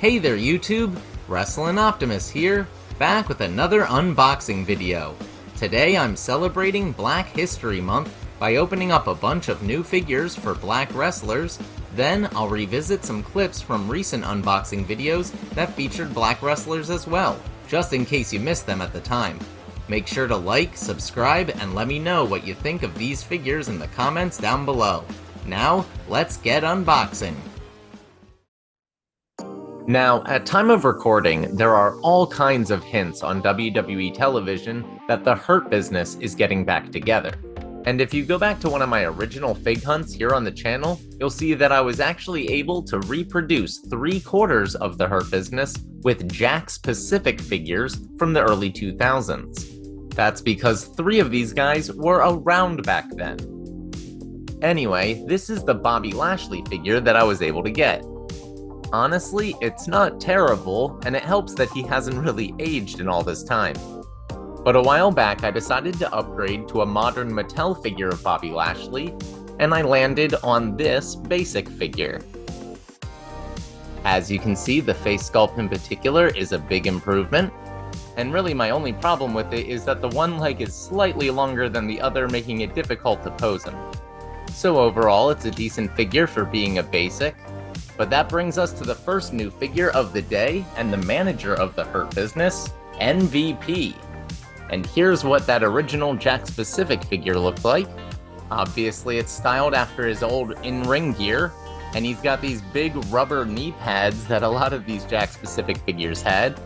Hey there YouTube, Wrestlin' Optimus here, back with another unboxing video. Today I'm celebrating Black History Month by opening up a bunch of new figures for black wrestlers, then I'll revisit some clips from recent unboxing videos that featured black wrestlers as well, just in case you missed them at the time. Make sure to like, subscribe, and let me know what you think of these figures in the comments down below. Now, let's get unboxing. Now, at time of recording, there are all kinds of hints on WWE television that the Hurt Business is getting back together. And if you go back to one of my original fig hunts here on the channel, you'll see that I was actually able to reproduce 3/4 of the Hurt Business with Jakks Pacific figures from the early 2000s. That's because 3 of these guys were around back then. Anyway, this is the Bobby Lashley figure that I was able to get. Honestly, it's not terrible, and it helps that he hasn't really aged in all this time. But a while back, I decided to upgrade to a modern Mattel figure of Bobby Lashley, and I landed on this basic figure. As you can see, the face sculpt in particular is a big improvement, and really my only problem with it is that the one leg is slightly longer than the other, making it difficult to pose him. So overall, it's a decent figure for being a basic. But that brings us to the first new figure of the day and the manager of the Hurt Business, MVP. And here's what that original Jakks Pacific figure looked like. Obviously, it's styled after his old in-ring gear, and he's got these big rubber knee pads that a lot of these Jakks Pacific figures had.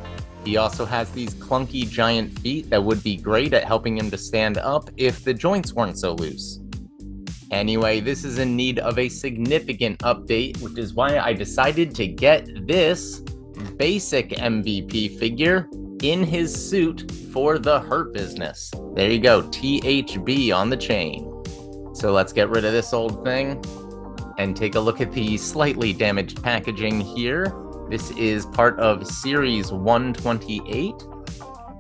He also has these clunky giant feet that would be great at helping him to stand up if the joints weren't so loose. Anyway, this is in need of a significant update, which is why I decided to get this basic MVP figure in his suit for the Hurt Business. There you go, THB on the chain. So let's get rid of this old thing and take a look at the slightly damaged packaging here. This is part of Series 128.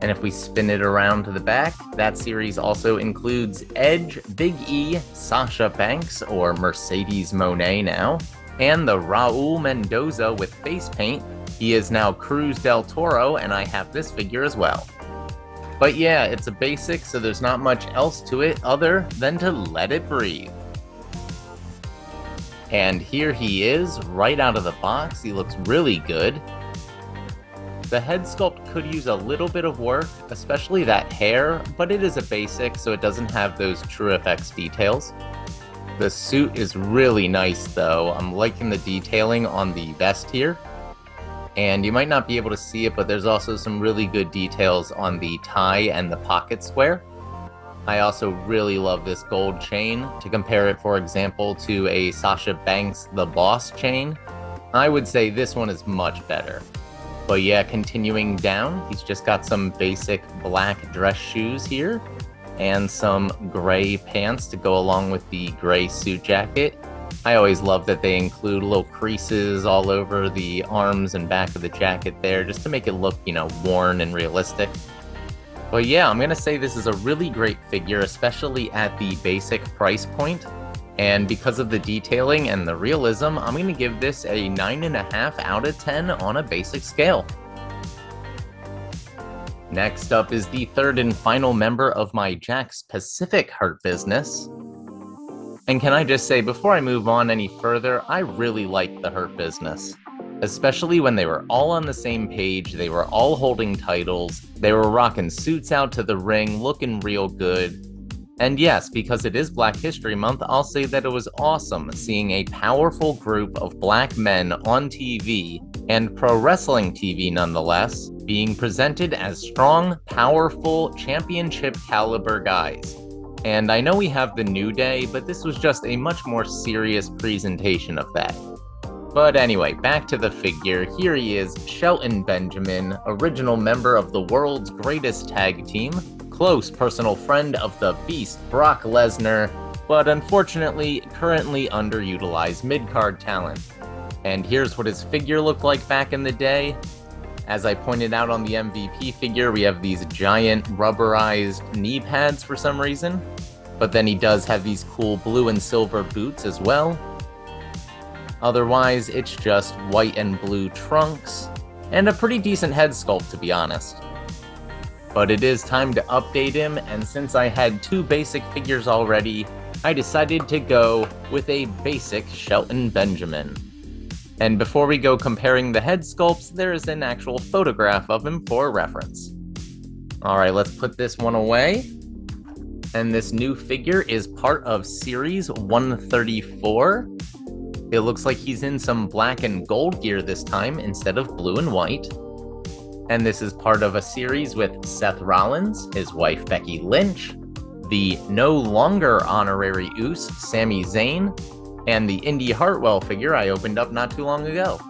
And if we spin it around to the back, that series also includes Edge, Big E, Sasha Banks, or Mercedes Moné now, and the Raul Mendoza with face paint. He is now Cruz del Toro, and I have this figure as well. But yeah, it's a basic, so there's not much else to it other than to let it breathe. And here he is, right out of the box. He looks really good. The head sculpt could use a little bit of work, especially that hair, but it is a basic, so it doesn't have those true effects details. The suit is really nice though. I'm liking the detailing on the vest here. And you might not be able to see it, but there's also some really good details on the tie and the pocket square. I also really love this gold chain. To compare it, for example, to a Sasha Banks The Boss chain, I would say this one is much better. But yeah, continuing down, he's just got some basic black dress shoes here and some gray pants to go along with the gray suit jacket. I always love that they include little creases all over the arms and back of the jacket there just to make it look, worn and realistic. But yeah, I'm gonna say this is a really great figure, especially at the basic price point. And because of the detailing and the realism, I'm going to give this a 9.5 out of 10 on a basic scale. Next up is the third and final member of my Jakks Pacific Hurt Business. And can I just say, before I move on any further, I really like the Hurt Business. Especially when they were all on the same page, they were all holding titles, they were rocking suits out to the ring, looking real good. And yes, because it is Black History Month, I'll say that it was awesome seeing a powerful group of black men on TV, and pro wrestling TV nonetheless, being presented as strong, powerful, championship caliber guys. And I know we have the New Day, but this was just a much more serious presentation of that. But anyway, back to the figure. Here he is, Shelton Benjamin, original member of the world's greatest tag team, close personal friend of the Beast Brock Lesnar, but unfortunately currently underutilized mid-card talent. And here's what his figure looked like back in the day. As I pointed out on the MVP figure, we have these giant rubberized knee pads for some reason, but then he does have these cool blue and silver boots as well. Otherwise, it's just white and blue trunks, and a pretty decent head sculpt, to be honest. But it is time to update him, and since I had two basic figures already, I decided to go with a basic Shelton Benjamin. And before we go comparing the head sculpts, there is an actual photograph of him for reference. Alright, let's put this one away. And this new figure is part of Series 134. It looks like he's in some black and gold gear this time instead of blue and white. And this is part of a series with Seth Rollins, his wife Becky Lynch, the no longer honorary Oos, Sami Zayn, and the Indy Hartwell figure I opened up not too long ago.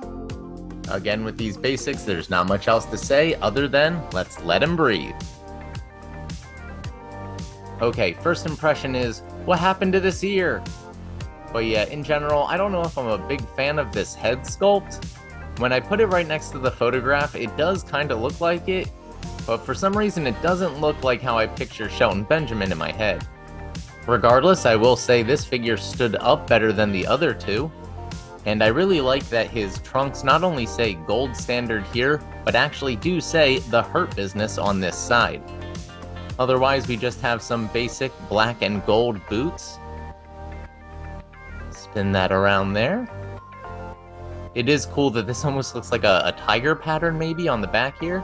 Again, with these basics, there's not much else to say other than let's let him breathe. Okay, first impression is, what happened to this ear? But yeah, in general, I don't know if I'm a big fan of this head sculpt. When I put it right next to the photograph, it does kind of look like it, but for some reason it doesn't look like how I picture Shelton Benjamin in my head. Regardless, I will say this figure stood up better than the other two, and I really like that his trunks not only say gold standard here, but actually do say the Hurt Business on this side. Otherwise, we just have some basic black and gold boots. Spin that around there. It is cool that this almost looks like a tiger pattern maybe on the back here.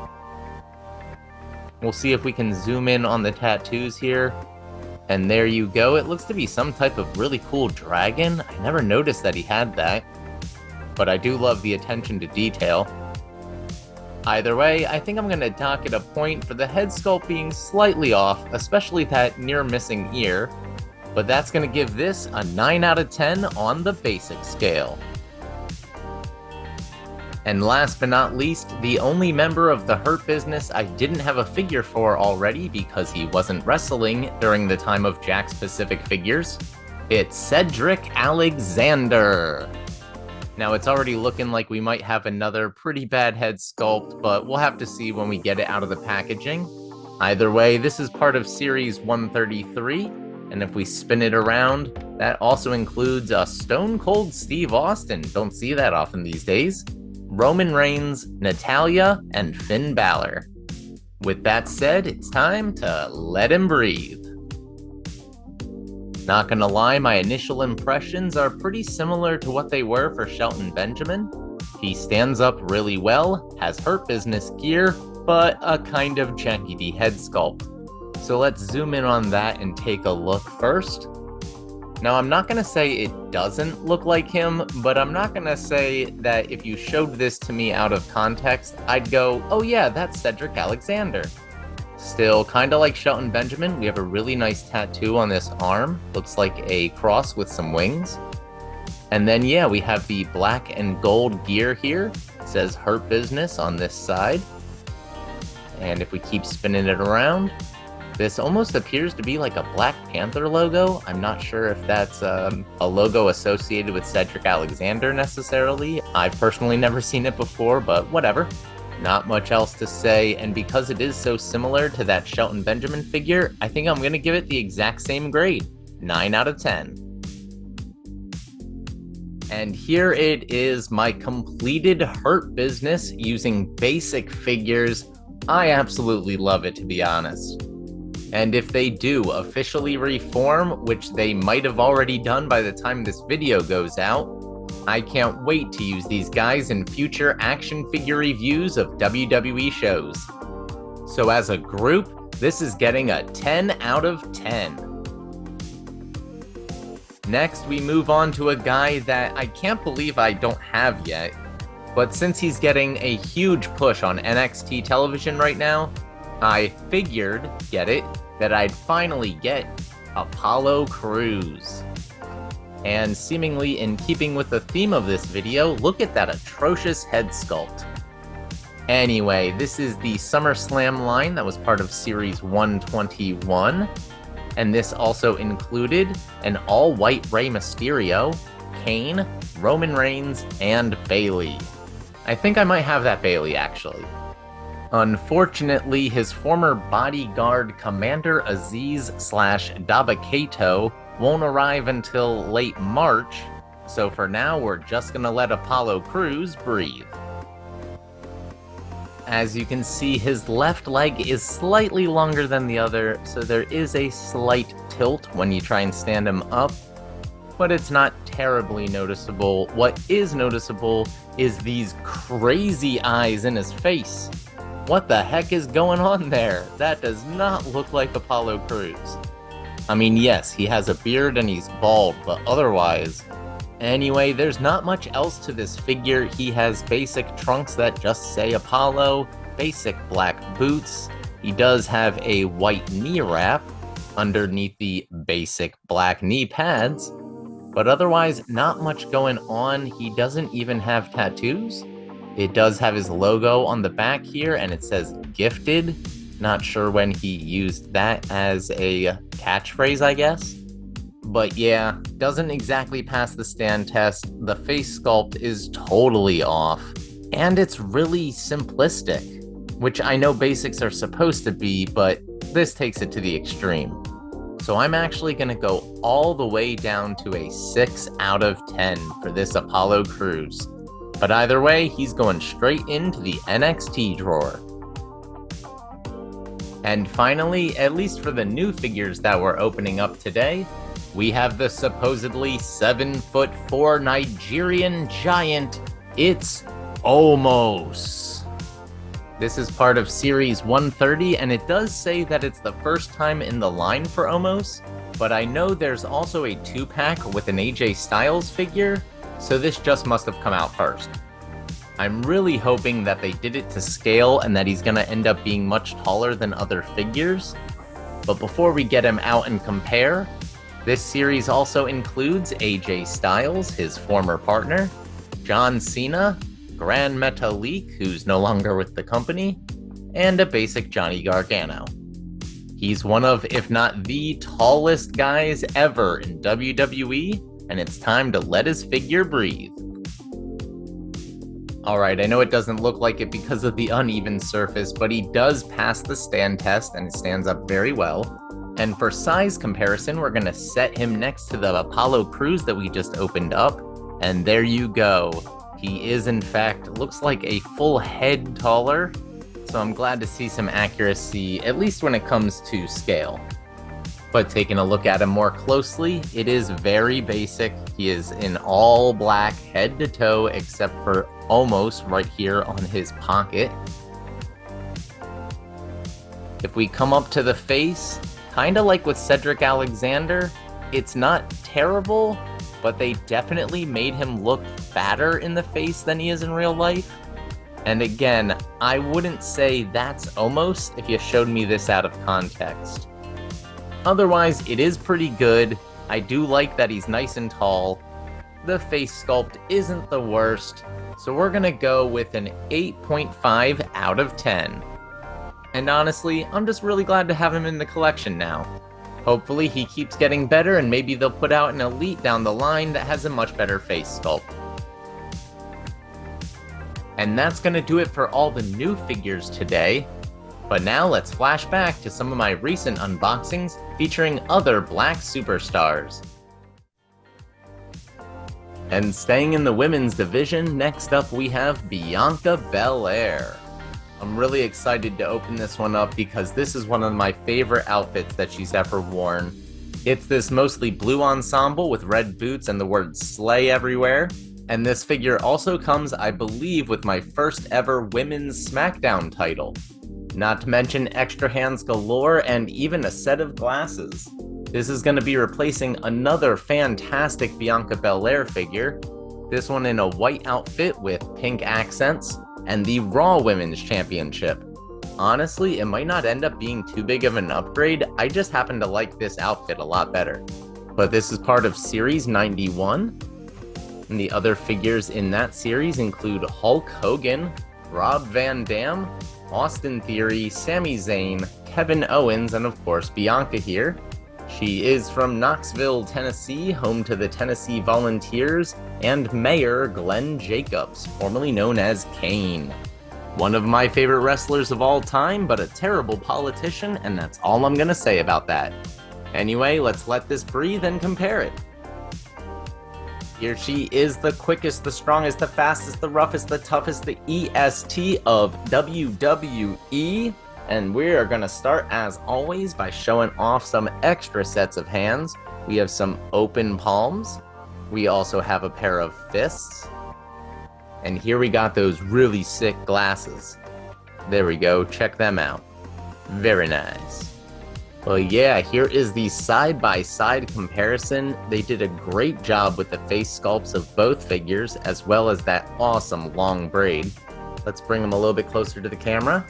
We'll see if we can zoom in on the tattoos here. And there you go. It looks to be some type of really cool dragon. I never noticed that he had that. But I do love the attention to detail. Either way, I think I'm going to dock it a point for the head sculpt being slightly off, especially that near missing ear. But that's going to give this a 9 out of 10 on the basic scale. And last but not least, the only member of the Hurt Business I didn't have a figure for already because he wasn't wrestling during the time of Jakks Pacific Figures. It's Cedric Alexander. Now it's already looking like we might have another pretty bad head sculpt, but we'll have to see when we get it out of the packaging. Either way, this is part of Series 133, and if we spin it around, that also includes a Stone Cold Steve Austin. Don't see that often these days. Roman Reigns, Natalya, and Finn Balor. With that said, it's time to let him breathe. Not gonna lie, my initial impressions are pretty similar to what they were for Shelton Benjamin. He stands up really well, has Hurt Business gear, but a kind of janky head sculpt. So let's zoom in on that and take a look first. Now, I'm not going to say it doesn't look like him, but I'm not going to say that if you showed this to me out of context, I'd go, oh yeah, that's Cedric Alexander. Still, kind of like Shelton Benjamin, we have a really nice tattoo on this arm. Looks like a cross with some wings. And then, yeah, we have the black and gold gear here. It says Hurt Business on this side. And if we keep spinning it around, this almost appears to be like a Black Panther logo. I'm not sure if that's a logo associated with Cedric Alexander necessarily. I've personally never seen it before, but whatever. Not much else to say, and because it is so similar to that Shelton Benjamin figure, I think I'm going to give it the exact same grade, 9 out of 10. And here it is, my completed Hurt Business using basic figures. I absolutely love it, to be honest. And if they do officially reform, which they might have already done by the time this video goes out, I can't wait to use these guys in future action figure reviews of WWE shows. So as a group, this is getting a 10 out of 10. Next, we move on to a guy that I can't believe I don't have yet, but since he's getting a huge push on NXT television right now, I figured, get it, that I'd finally get Apollo Crews. And seemingly in keeping with the theme of this video, look at that atrocious head sculpt. Anyway, this is the SummerSlam line that was part of Series 121, and this also included an all-white Rey Mysterio, Kane, Roman Reigns, and Bayley. I think I might have that Bayley, actually. Unfortunately, his former bodyguard Commander Aziz / Dabba-Kato won't arrive until late March, So for now, we're just gonna let Apollo Crews breathe. As you can see, his left leg is slightly longer than the other, so there is a slight tilt when you try and stand him up, but it's not terribly noticeable. What is noticeable is these crazy eyes in his face. What the heck is going on there? That does not look like Apollo Crews. I mean, yes, he has a beard and he's bald, but otherwise... Anyway, there's not much else to this figure. He has basic trunks that just say Apollo, basic black boots. He does have a white knee wrap underneath the basic black knee pads, but otherwise not much going on. He doesn't even have tattoos. It does have his logo on the back here, and it says gifted. Not sure when he used that as a catchphrase, I guess. But yeah, doesn't exactly pass the stand test. The face sculpt is totally off, and it's really simplistic, which I know basics are supposed to be, but this takes it to the extreme. So I'm actually gonna go all the way down to a 6 out of 10 for this Apollo Crews. But either way, he's going straight into the NXT drawer. And finally, at least for the new figures that we're opening up today, we have the supposedly 7'4" Nigerian giant. It's Omos. This is part of Series 130, and it does say that it's the first time in the line for Omos, but I know there's also a 2-pack with an AJ Styles figure, so this just must have come out first. I'm really hoping that they did it to scale and that he's gonna end up being much taller than other figures. But before we get him out and compare, this series also includes AJ Styles, his former partner, John Cena, Gran Metalik, who's no longer with the company, and a basic Johnny Gargano. He's one of, if not the tallest guys ever in WWE, and it's time to let his figure breathe. Alright, I know it doesn't look like it because of the uneven surface, but he does pass the stand test and it stands up very well. And for size comparison, we're gonna set him next to the Apollo Crews that we just opened up, and there you go. He is in fact, looks like a full head taller, so I'm glad to see some accuracy, at least when it comes to scale. But taking a look at him more closely, it is very basic. He is in all black head to toe, except for almost right here on his pocket. If we come up to the face, kinda like with Cedric Alexander, it's not terrible, but they definitely made him look fatter in the face than he is in real life. And again, I wouldn't say that's almost if you showed me this out of context. Otherwise, it is pretty good. I do like that he's nice and tall. The face sculpt isn't the worst, so we're gonna go with an 8.5 out of 10. And honestly, I'm just really glad to have him in the collection now. Hopefully he keeps getting better, and maybe they'll put out an Elite down the line that has a much better face sculpt. And that's gonna do it for all the new figures today. But now let's flash back to some of my recent unboxings featuring other Black superstars. And staying in the women's division, next up we have Bianca Belair. I'm really excited to open this one up because this is one of my favorite outfits that she's ever worn. It's this mostly blue ensemble with red boots and the word slay everywhere. And this figure also comes, I believe, with my first ever women's SmackDown title. Not to mention extra hands galore and even a set of glasses. This is going to be replacing another fantastic Bianca Belair figure, this one in a white outfit with pink accents, and the Raw Women's Championship. Honestly, it might not end up being too big of an upgrade, I just happen to like this outfit a lot better. But this is part of Series 91, and the other figures in that series include Hulk Hogan, Rob Van Dam, Austin Theory, Sami Zayn, Kevin Owens, and of course Bianca here. She is from Knoxville, Tennessee, home to the Tennessee Volunteers, and Mayor Glenn Jacobs, formerly known as Kane. One of my favorite wrestlers of all time, but a terrible politician, and that's all I'm gonna say about that. Anyway, let's let this breathe and compare it. Here she is, the quickest, the strongest, the fastest, the roughest, the toughest, the EST of WWE. And we are going to start, as always, by showing off some extra sets of hands. We have some open palms. We also have a pair of fists. And here we got those really sick glasses. There we go, check them out. Very nice. Well, yeah, here is the side-by-side comparison. They did a great job with the face sculpts of both figures, as well as that awesome long braid. Let's bring them a little bit closer to the camera.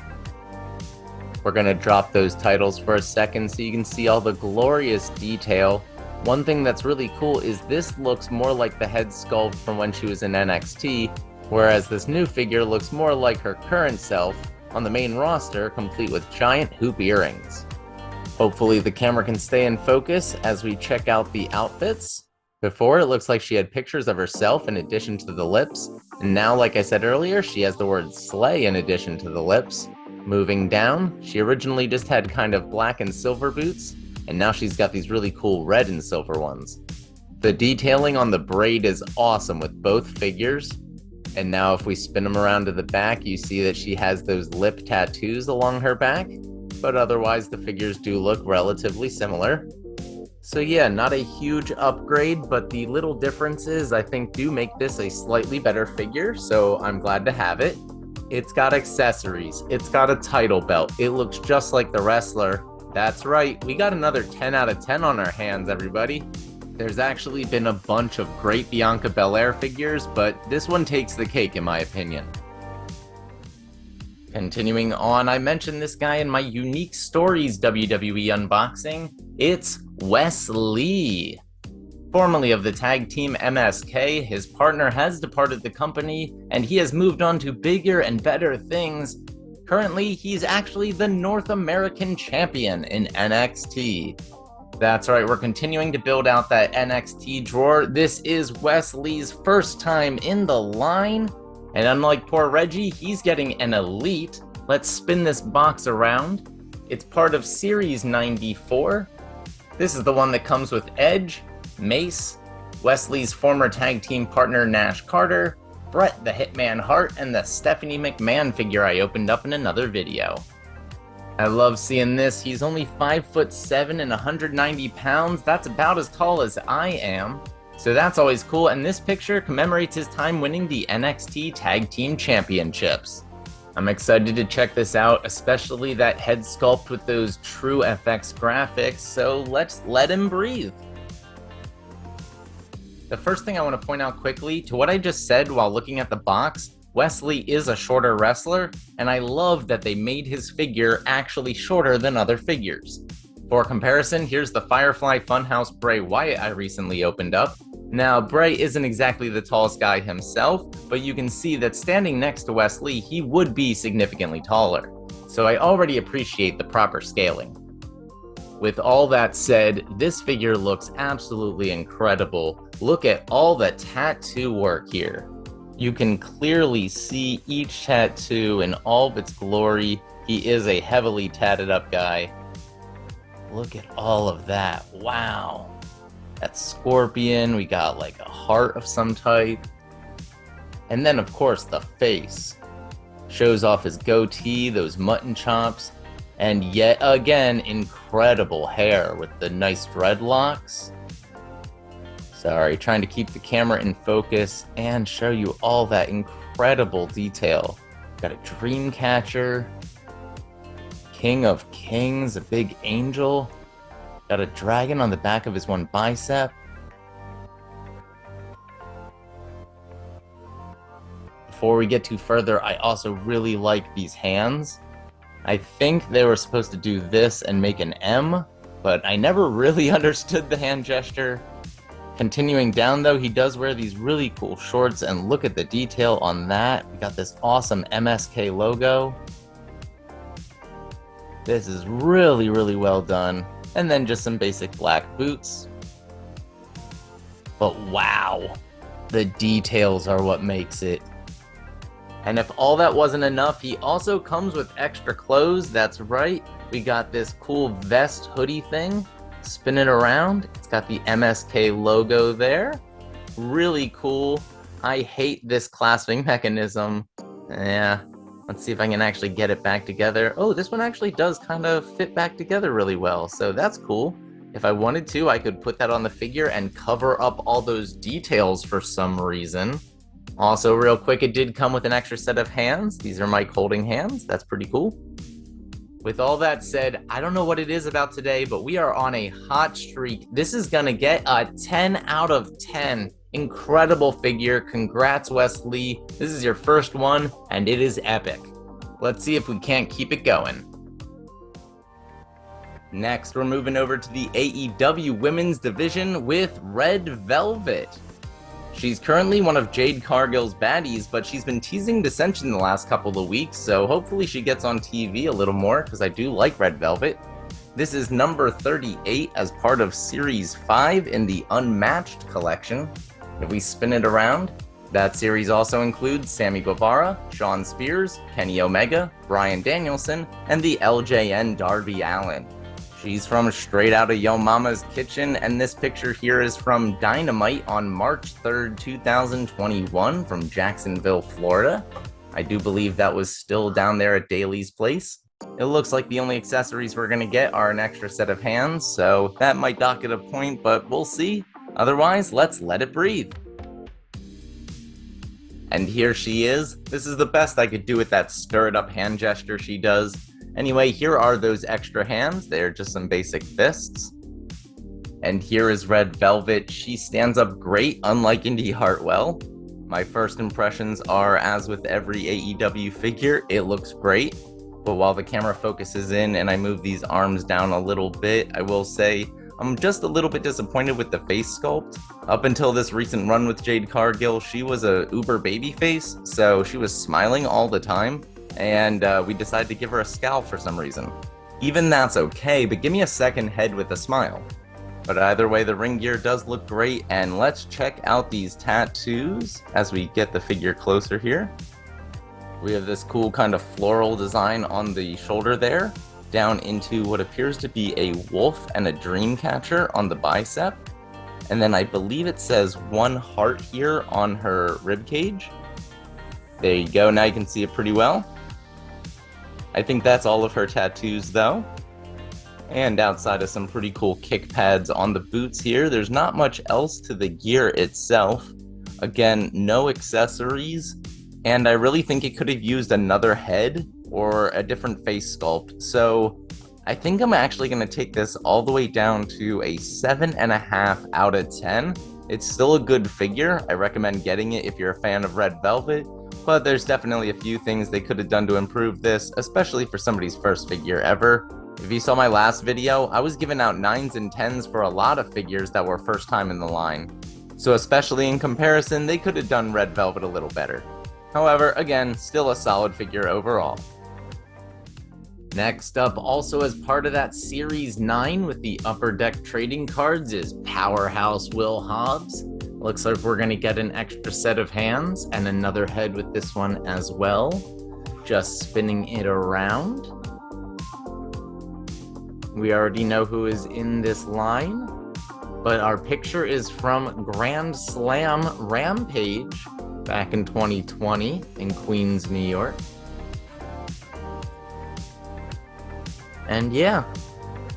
We're gonna drop those titles for a second so you can see all the glorious detail. One thing that's really cool is this looks more like the head sculpt from when she was in NXT, whereas this new figure looks more like her current self on the main roster, complete with giant hoop earrings. Hopefully the camera can stay in focus as we check out the outfits. Before, it looks like she had pictures of herself in addition to the lips, and now, like I said earlier, she has the word slay in addition to the lips. Moving down, she originally just had kind of black and silver boots, and now she's got these really cool red and silver ones. The detailing on the braid is awesome with both figures, and now if we spin them around to the back, you see that she has those lip tattoos along her back. But otherwise the figures do look relatively similar. So yeah, not a huge upgrade, but the little differences I think do make this a slightly better figure, so I'm glad to have it. It's got accessories, it's got a title belt, it looks just like the wrestler. That's right, we got another 10 out of 10 on our hands, everybody. There's actually been a bunch of great Bianca Belair figures, but this one takes the cake in my opinion. Continuing on, I mentioned this guy in my Unique Stories WWE unboxing. It's Wes Lee. Formerly of the tag team MSK, his partner has departed the company, and he has moved on to bigger and better things. Currently, he's actually the North American Champion in NXT. That's right, we're continuing to build out that NXT drawer. This is Wes Lee's first time in the line. And unlike poor Reggie, he's getting an Elite. Let's spin this box around. It's part of Series 94. This is the one that comes with Edge, Mace, Wesley's former tag team partner Nash Carter, Bret the Hitman Hart, and the Stephanie McMahon figure I opened up in another video. I love seeing this. He's only 5'7" and 190 pounds. That's about as tall as I am. So that's always cool, and this picture commemorates his time winning the NXT Tag Team Championships. I'm excited to check this out, especially that head sculpt with those true FX graphics, so let's let him breathe. The first thing I want to point out quickly, to what I just said while looking at the box, Wes Lee is a shorter wrestler, and I love that they made his figure actually shorter than other figures. For comparison, here's the Firefly Funhouse Bray Wyatt I recently opened up. Now, Bray isn't exactly the tallest guy himself, but you can see that standing next to Wes Lee, he would be significantly taller. So I already appreciate the proper scaling. With all that said, this figure looks absolutely incredible. Look at all the tattoo work here. You can clearly see each tattoo in all of its glory. He is a heavily tatted up guy. Look at all of that, wow. That scorpion, we got like a heart of some type. And then of course the face. Shows off his goatee, those mutton chops, and yet again, incredible hair with the nice dreadlocks. Sorry, trying to keep the camera in focus and show you all that incredible detail. Got a dream catcher, King of Kings, a big angel. Got a dragon on the back of his one bicep. Before we get too further, I also really like these hands. I think they were supposed to do this and make an M, but I never really understood the hand gesture. Continuing down though, he does wear these really cool shorts, and look at the detail on that. We got this awesome MSK logo. This is really, really well done. And then just some basic black boots. But wow, the details are what makes it. And if all that wasn't enough, he also comes with extra clothes. That's right, we got this cool vest hoodie thing. Spin it around, it's got the MSK logo there. Really cool. I hate this clasping mechanism. Yeah, let's see if I can actually get it back together. Oh, this one actually does kind of fit back together really well, so that's cool. If I wanted to, I could put that on the figure and cover up all those details for some reason. Also, real quick, it did come with an extra set of hands. These are Mike holding hands. That's pretty cool. With all that said, I don't know what it is about today, but we are on a hot streak. This is going to get a 10 out of 10. Incredible figure. Congrats, Wesley. This is your first one, and it is epic. Let's see if we can't keep it going. Next, we're moving over to the AEW Women's Division with Red Velvet. She's currently one of Jade Cargill's baddies, but she's been teasing dissension the last couple of weeks, so hopefully she gets on TV a little more, because I do like Red Velvet. This is number 38 as part of Series 5 in the Unmatched collection. If we spin it around, that series also includes Sammy Guevara, Shawn Spears, Kenny Omega, Bryan Danielson, and the LJN Darby Allin. She's from straight out of Yo Mama's Kitchen, and this picture here is from Dynamite on March 3rd, 2021 from Jacksonville, Florida. I do believe that was still down there at Daly's place. It looks like the only accessories we're going to get are an extra set of hands, so that might dock it a point, but we'll see. Otherwise, let's let it breathe. And here she is. This is the best I could do with that stirred up hand gesture she does. Anyway, here are those extra hands. They're just some basic fists. And here is Red Velvet. She stands up great, unlike Indy Hartwell. My first impressions are, as with every AEW figure, it looks great. But while the camera focuses in and I move these arms down a little bit, I will say I'm just a little bit disappointed with the face sculpt. Up until this recent run with Jade Cargill, she was a uber baby face, so she was smiling all the time. And we decided to give her a scowl for some reason. Even that's okay, but give me a second head with a smile. But either way, the ring gear does look great, and let's check out these tattoos as we get the figure closer here. We have this cool kind of floral design on the shoulder there, down into what appears to be a wolf and a dream catcher on the bicep. And then I believe it says one heart here on her rib cage. There you go, now you can see it pretty well. I think that's all of her tattoos though. And outside of some pretty cool kick pads on the boots here, there's not much else to the gear itself. Again, no accessories, and I really think it could have used another head or a different face sculpt. So I think I'm actually going to take this all the way down to a 7.5 out of 10. It's still a good figure. I recommend getting it if you're a fan of Red Velvet. But there's definitely a few things they could have done to improve this, especially for somebody's first figure ever. If you saw my last video, I was giving out 9s and 10s for a lot of figures that were first time in the line. So especially in comparison, they could have done Red Velvet a little better. However, again, still a solid figure overall. Next up, also as part of that Series 9 with the Upper Deck trading cards, is Powerhouse Will Hobbs. Looks like we're going to get an extra set of hands and another head with this one as well. Just spinning it around. We already know who is in this line, but our picture is from Grand Slam Rampage back in 2020 in Queens, New York. And yeah,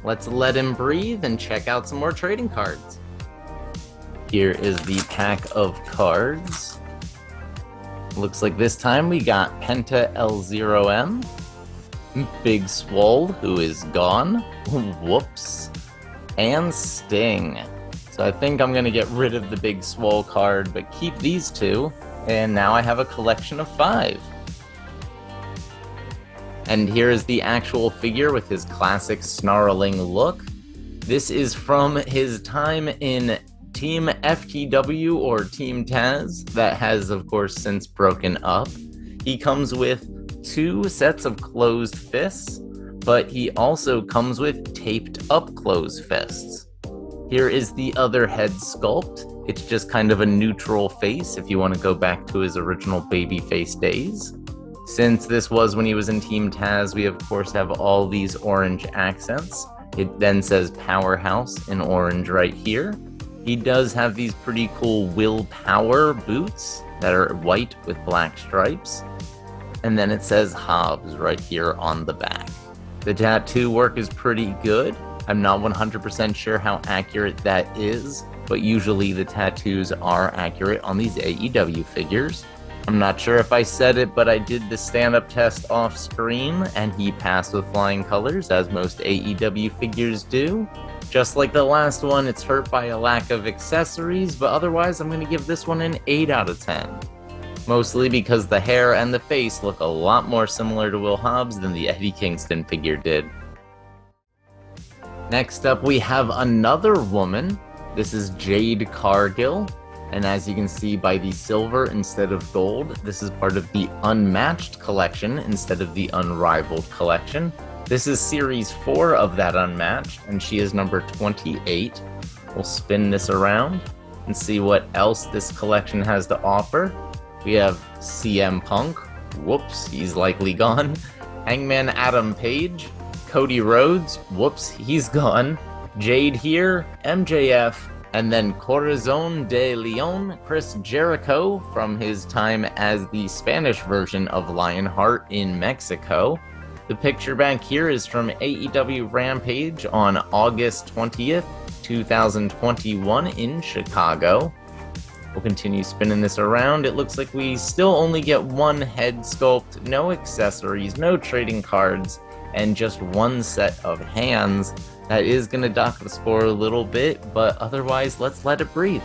let's let him breathe and check out some more trading cards. Here is the pack of cards. Looks like this time we got Penta L0M, Big Swole, who is gone, whoops, and Sting. So I think I'm going to get rid of the Big Swole card, but keep these two, and now I have a collection of 5. And here is the actual figure with his classic snarling look. This is from his time in Team FTW or Team Taz, that has of course since broken up. He comes with 2 sets of closed fists, but he also comes with taped up closed fists. Here is the other head sculpt. It's just kind of a neutral face if you want to go back to his original babyface days. Since this was when he was in Team Taz, we of course have all these orange accents. It then says Powerhouse in orange right here. He does have these pretty cool willpower boots that are white with black stripes. And then it says Hobbs right here on the back. The tattoo work is pretty good. I'm not 100% sure how accurate that is, but usually the tattoos are accurate on these AEW figures. I'm not sure if I said it, but I did the stand-up test off screen, and he passed with flying colors, as most AEW figures do. Just like the last one, it's hurt by a lack of accessories, but otherwise I'm going to give this one an 8 out of 10. Mostly because the hair and the face look a lot more similar to Will Hobbs than the Eddie Kingston figure did. Next up, we have another woman. This is Jade Cargill. And as you can see by the silver instead of gold, this is part of the Unmatched collection instead of the Unrivaled collection. This is Series 4 of that Unmatched, and she is number 28. We'll spin this around and see what else this collection has to offer. We have CM Punk. Whoops, he's likely gone. Hangman Adam Page. Cody Rhodes. Whoops, he's gone. Jade here. MJF. And then Corazon de Leon, Chris Jericho, from his time as the Spanish version of Lionheart in Mexico. The picture back here is from AEW Rampage on August 20th, 2021 in Chicago. We'll continue spinning this around. It looks like we still only get one head sculpt, no accessories, no trading cards, and just one set of hands. That is going to dock the score a little bit, but otherwise, let's let it breathe.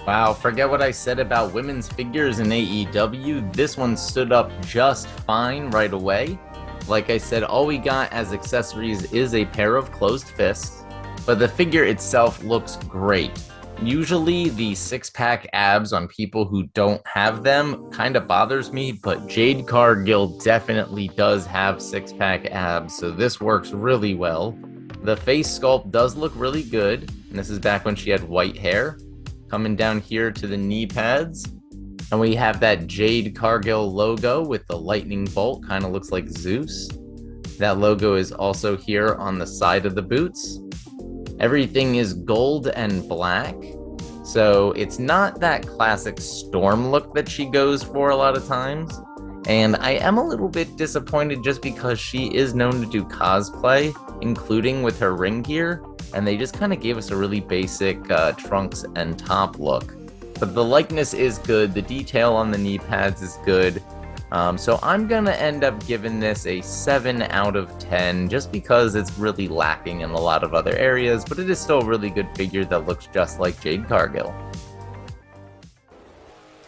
Wow, forget what I said about women's figures in AEW. This one stood up just fine right away. Like I said, all we got as accessories is a pair of closed fists, but the figure itself looks great. Usually the six-pack abs on people who don't have them kind of bothers me, but Jade Cargill definitely does have six-pack abs, so this works really well. The face sculpt does look really good, and this is back when she had white hair. Coming down here to the knee pads, and we have that Jade Cargill logo with the lightning bolt, kind of looks like Zeus. That logo is also here on the side of the boots. Everything is gold and black, so it's not that classic Storm look that she goes for a lot of times. And I am a little bit disappointed just because she is known to do cosplay, including with her ring gear, and they just kind of gave us a really basic trunks and top look. But the likeness is good, the detail on the knee pads is good. So I'm gonna end up giving this a 7 out of 10 just because it's really lacking in a lot of other areas, but it is still a really good figure that looks just like Jade Cargill.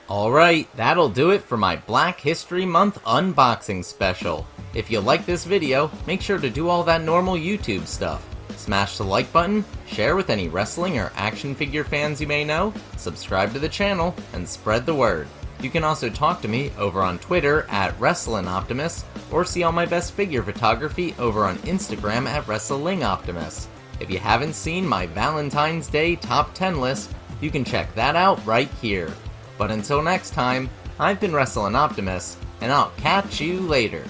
Alright, that'll do it for my Black History Month unboxing special. If you like this video, make sure to do all that normal YouTube stuff. Smash the like button, share with any wrestling or action figure fans you may know, subscribe to the channel, and spread the word. You can also talk to me over on Twitter at WrestlingOptimus, or see all my best figure photography over on Instagram at WrestlingOptimus. If you haven't seen my Valentine's Day top 10 list, you can check that out right here. But until next time, I've been Wrestling Optimus, and I'll catch you later.